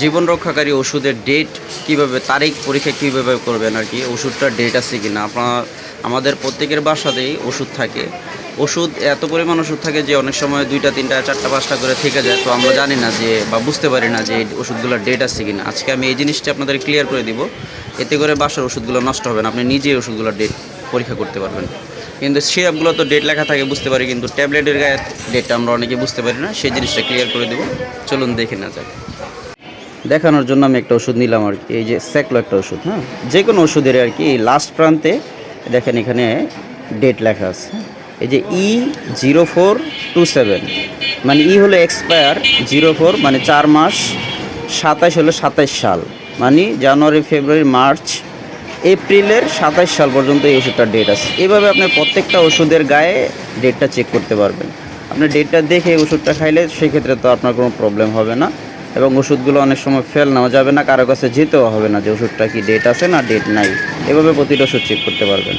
জীবন রক্ষাকারী ওষুধের ডেট কীভাবে, তারিখ পরীক্ষা কীভাবে করবেন আর কি, ওষুধটার ডেট আছে কি না। আমাদের প্রত্যেকের বাসাতেই ওষুধ থাকে। ওষুধ এত পরিমাণ ওষুধ থাকে যে অনেক সময় 2টা 3টা 4টা 5টা করে থেকে যায়। তো আমরা জানি না যে, বা বুঝতে পারি না যে এই ওষুধগুলোর ডেট আছে কি না। আজকে আমি এই জিনিসটা আপনাদের ক্লিয়ার করে দিব। এতে করে বাসার ওষুধগুলো নষ্ট হবে না, আপনি নিজেই ওষুধগুলোর ডেট পরীক্ষা করতে পারবেন। কিন্তু সিরাপগুলো তো ডেট লেখা থাকে, বুঝতে পারি, কিন্তু ট্যাবলেটের গায়ে ডেটটা আমরা অনেকে বুঝতে পারি না। সেই জিনিসটা ক্লিয়ার করে দেবো, চলুন দেখে না যাক। দেখানোর জন্য আমি একটা ওষুধ নিলাম আর কি, এই যে স্যাকলো একটা ওষুধ। হ্যাঁ, যে কোনো ওষুধের আর কি এই লাস্ট প্রান্তে দেখেন এখানে ডেট লেখা আছে। এই যে E0427, মানে ই হলো এক্সপায়ার, 04 মানে 4 মাস, 27 হলো 27 সাল, মানে জানুয়ারি ফেব্রুয়ারি মার্চ এপ্রিলের 27 সাল পর্যন্ত এই ওষুধটার ডেট আছে। এভাবে আপনি প্রত্যেকটা ওষুধের গায়ে ডেটটা চেক করতে পারবেন। আপনি ডেটটা দেখে ওষুধটা খাইলে সেক্ষেত্রে তো আপনার কোনো প্রবলেম হবে না, এবং ওষুধগুলো অনেক সময় ফেল নেওয়া যাবে না, কারো কাছে যেতেও হবে না যে ওষুধটা কি ডেট আছে না ডেট নাই। এভাবে প্রতিটা ওষুধ চেক করতে পারবেন।